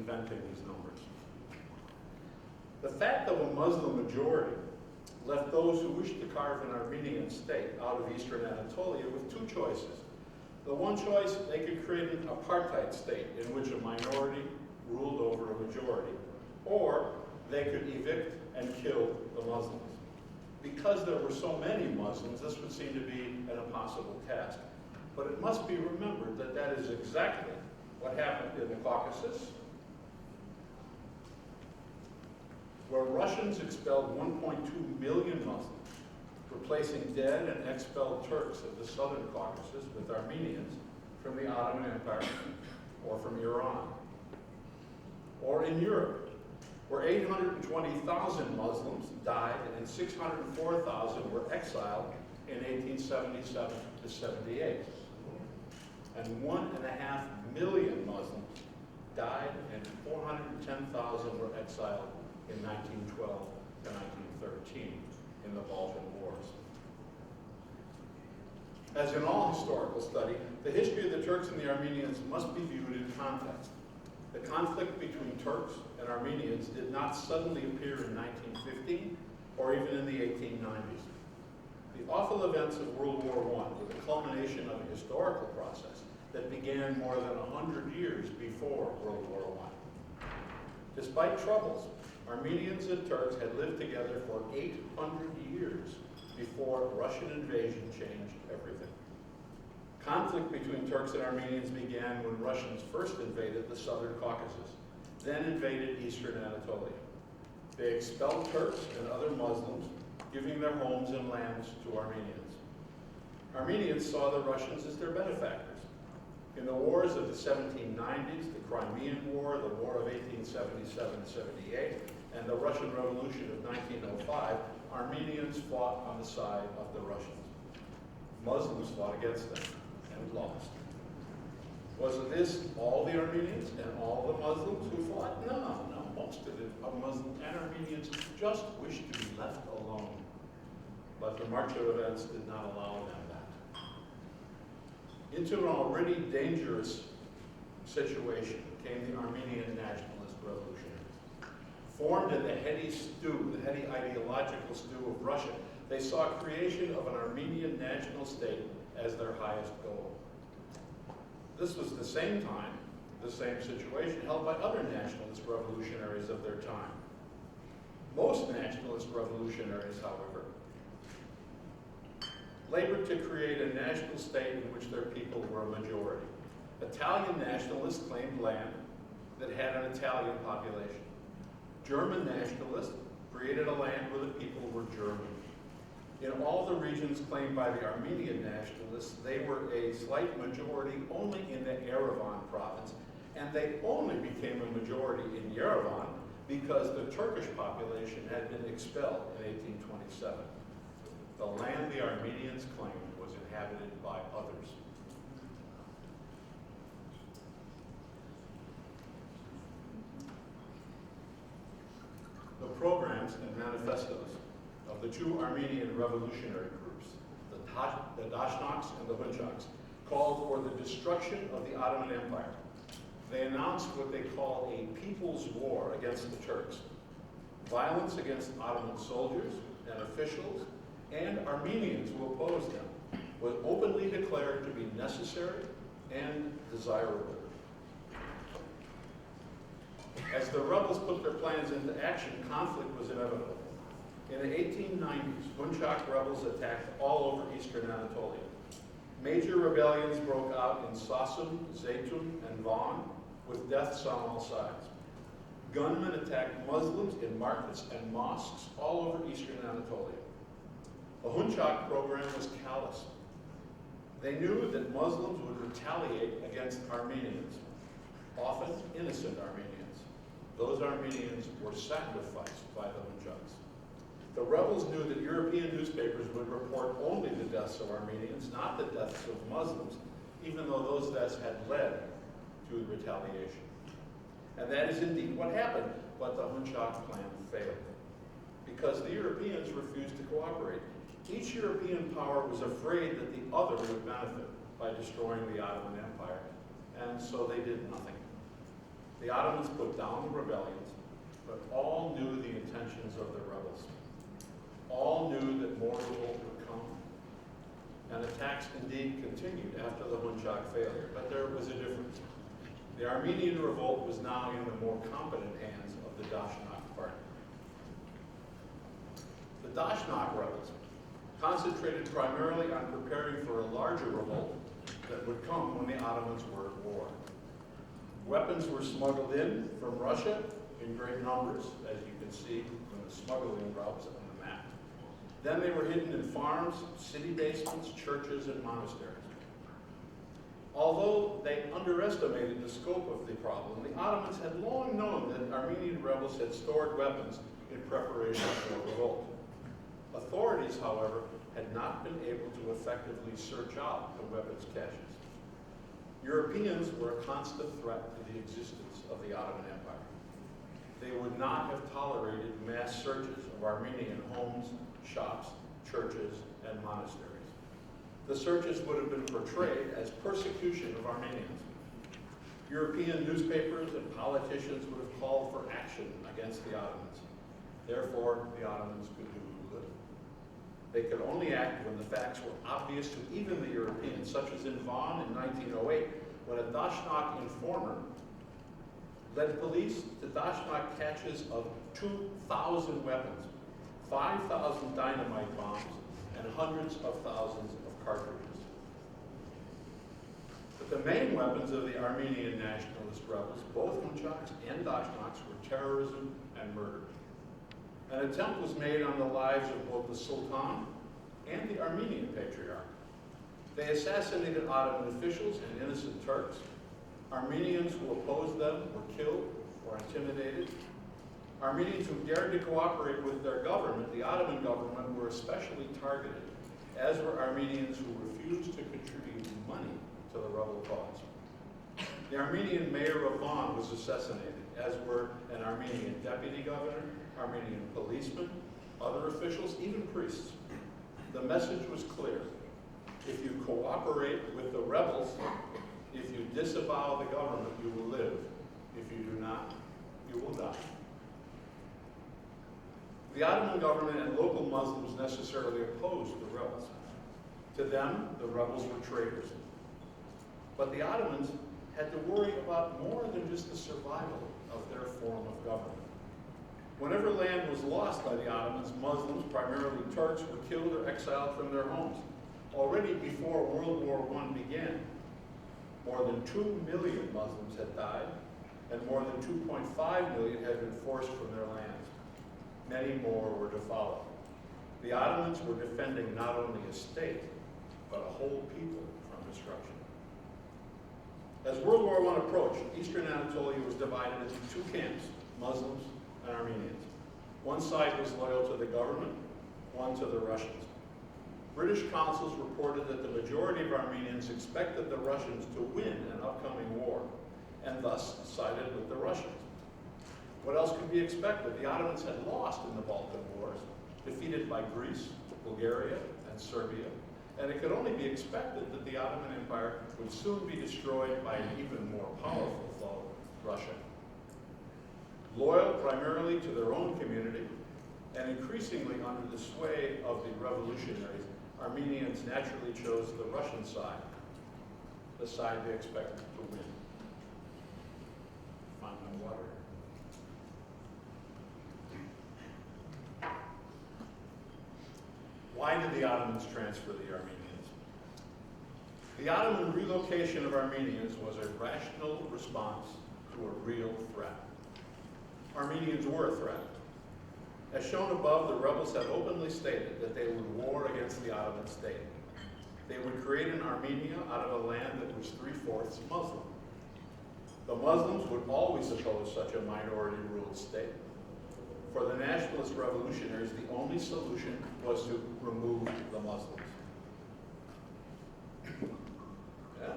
inventing these numbers. The fact of a Muslim majority left those who wished to carve an Armenian state out of eastern Anatolia with two choices. The one choice, they could create an apartheid state in which a minority ruled over a majority, or they could evict and kill the Muslims. Because there were so many Muslims, this would seem to be an impossible task. But it must be remembered that that is exactly what happened in the Caucasus, where Russians expelled 1.2 million Muslims, replacing dead and expelled Turks of the southern Caucasus with Armenians from the Ottoman Empire or from Iran. Or in Europe, where 820,000 Muslims died and 604,000 were exiled in 1877 to 78. And 1.5 million Muslims died and 410,000 were exiled in 1912 to 1913 in the Balkan Wars. As in all historical study, the history of the Turks and the Armenians must be viewed in context. The conflict between Turks and Armenians did not suddenly appear in 1915 or even in the 1890s. The awful events of World War I were the culmination of a historical process that began more than 100 years before World War I. Despite troubles, Armenians and Turks had lived together for 800 years before Russian invasion changed everything. Conflict between Turks and Armenians began when Russians first invaded the southern Caucasus, then invaded eastern Anatolia. They expelled Turks and other Muslims, giving their homes and lands to Armenians. Armenians saw the Russians as their benefactors. In the wars of the 1790s, the Crimean War, the War of 1877-78, and the Russian Revolution of 1905, Armenians fought on the side of the Russians. Muslims fought against them and lost. Was this all the Armenians and all the Muslims who fought? No, most of the Muslims and Armenians just wished to be left alone. But the march of events did not allow them that. Into an already dangerous situation came the Armenian nationalist revolutionaries. Formed in the heady stew, the heady ideological stew of Russia, they saw creation of an Armenian national state as their highest goal. This was the same time, the same situation held by other nationalist revolutionaries of their time. Most nationalist revolutionaries, however, labored to create a national state in which their people were a majority. Italian nationalists claimed land that had an Italian population. German nationalists created a land where the people were German. In all the regions claimed by the Armenian nationalists, they were a slight majority only in the Yerevan province, and they only became a majority in Yerevan because the Turkish population had been expelled in 1827. The land the Armenians claimed was inhabited by others. The programs and manifestos of the two Armenian revolutionary groups, the Dashnoks and the Hunchaks, called for the destruction of the Ottoman Empire. They announced what they call a people's war against the Turks. Violence against Ottoman soldiers and officials and Armenians who opposed them was openly declared to be necessary and desirable. As the rebels put their plans into action, conflict was inevitable. In the 1890s, Hunchak rebels attacked all over eastern Anatolia. Major rebellions broke out in Sasum, Zeytun, and Van, with deaths on all sides. Gunmen attacked Muslims in markets and mosques all over eastern Anatolia. The Hunchak program was callous. They knew that Muslims would retaliate against Armenians, often innocent Armenians. Those Armenians were sacrificed by the Hunchaks. The rebels knew that European newspapers would report only the deaths of Armenians, not the deaths of Muslims, even though those deaths had led to retaliation. And that is indeed what happened, but the Hunchak plan failed because the Europeans refused to cooperate. Each European power was afraid that the other would benefit by destroying the Ottoman Empire, and so they did nothing. The Ottomans put down the rebellions, but all knew the intentions of the rebels. All knew that more revolt would come, and attacks indeed continued after the Hunchak failure, but there was a difference. The Armenian revolt was now in the more competent hands of the Diduknow party. The Diduknow rebels concentrated primarily on preparing for a larger revolt that would come when the Ottomans were at war. Weapons were smuggled in from Russia in great numbers, as you can see from the smuggling routes on the map. Then they were hidden in farms, city basements, churches, and monasteries. Although they underestimated the scope of the problem, the Ottomans had long known that Armenian rebels had stored weapons in preparation for revolt. Authorities, however, had not been able to effectively search out the weapons caches. Europeans were a constant threat to the existence of the Ottoman Empire. They would not have tolerated mass searches of Armenian homes, shops, churches, and monasteries. The searches would have been portrayed as persecution of Armenians. European newspapers and politicians would have called for action against the Ottomans. Therefore, the Ottomans could do little. They could only act when the facts were obvious to even the Europeans, such as in Van in 1908, when a Diduknow informer led police to Diduknow caches of 2,000 weapons, 5,000 dynamite bombs, and hundreds of thousands of cartridges. But the main weapons of the Armenian nationalist rebels, both Hunchaks and Diduknows, were terrorism and murder. An attempt was made on the lives of both the Sultan and the Armenian Patriarch. They assassinated Ottoman officials and innocent Turks. Armenians who opposed them were killed or intimidated. Armenians who dared to cooperate with their government, the Ottoman government, were especially targeted, as were Armenians who refused to contribute money to the rebel cause. The Armenian mayor of Van was assassinated, as were an Armenian deputy governor, Armenian policemen, other officials, even priests. The message was clear. If you cooperate with the rebels, if you disavow the government, you will live. If you do not, you will die. The Ottoman government and local Muslims necessarily opposed the rebels. To them, the rebels were traitors. But the Ottomans had to worry about more than just the survival of their form of government. Whenever land was lost by the Ottomans, Muslims, primarily Turks, were killed or exiled from their homes. Already before World War I began, more than 2 million Muslims had died, and more than 2.5 million had been forced from their lands. Many more were to follow. The Ottomans were defending not only a state, but a whole people from destruction. As World War I approached, Eastern Anatolia was divided into two camps, Muslims and Armenians. One side was loyal to the government, one to the Russians. British consuls reported that the majority of Armenians expected the Russians to win an upcoming war, and thus sided with the Russians. What else could be expected? The Ottomans had lost in the Balkan Wars, defeated by Greece, Bulgaria, and Serbia, and it could only be expected that the Ottoman Empire would soon be destroyed by an even more powerful foe, Russia. Loyal primarily to their own community, and increasingly under the sway of the revolutionaries, Armenians naturally chose the Russian side, the side they expected to win. Find my water. Why did the Ottomans transfer the Armenians? The Ottoman relocation of Armenians was a rational response to a real threat. Armenians were a threat. As shown above, the rebels had openly stated that they would war against the Ottoman state. They would create an Armenia out of a land that was 3/4 Muslim. The Muslims would always oppose such a minority-ruled state. For the nationalist revolutionaries, the only solution was to remove the Muslims. Yeah.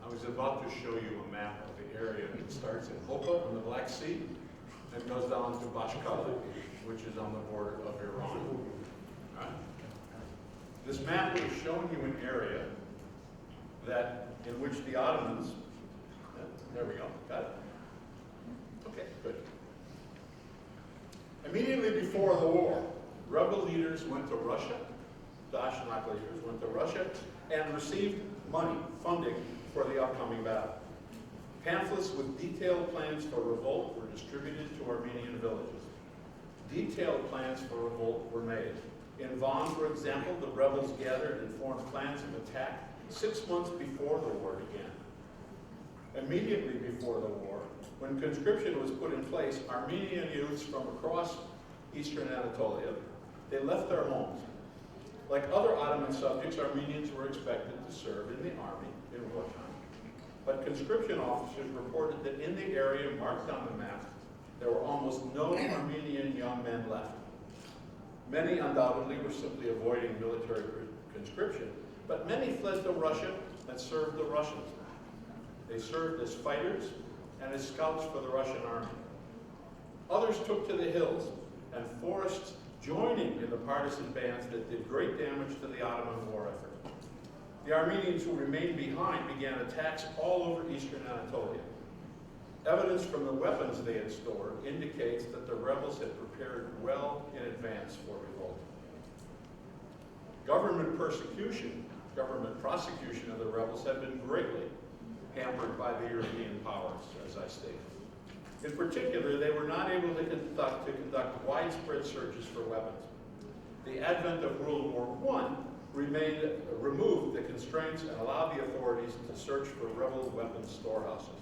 I was about to show you a map of the area. It starts in Hopa on the Black Sea, and goes down to Bashkali, which is on the border of Iran. All right? This map is showing you an area in which the Ottomans, there we go, got it? Okay, good. Immediately before the war, rebel leaders went to Russia, Dashnak leaders went to Russia, and received money, funding for the upcoming battle. Pamphlets with detailed plans for revolt were distributed to Armenian villages. Detailed plans for revolt were made. In Van, for example, the rebels gathered and formed plans of attack 6 months before the war began. Immediately before the war, when conscription was put in place, Armenian youths from across eastern Anatolia, they left their homes. Like other Ottoman subjects, Armenians were expected to serve in the army in wartime. But conscription officers reported that in the area marked on the map, there were almost no Armenian young men left. Many undoubtedly were simply avoiding military conscription, but many fled to Russia and served the Russians. They served as fighters and as scouts for the Russian army. Others took to the hills and forests, joining in the partisan bands that did great damage to the Ottoman war effort. The Armenians who remained behind began attacks all over eastern Anatolia. Evidence from the weapons they had stored indicates that the rebels had prepared well in advance for revolt. Government prosecution of the rebels had been greatly hampered by the European powers, as I stated. In particular, they were not able to conduct widespread searches for weapons. The advent of World War I removed the constraints and allowed the authorities to search for rebel weapons storehouses.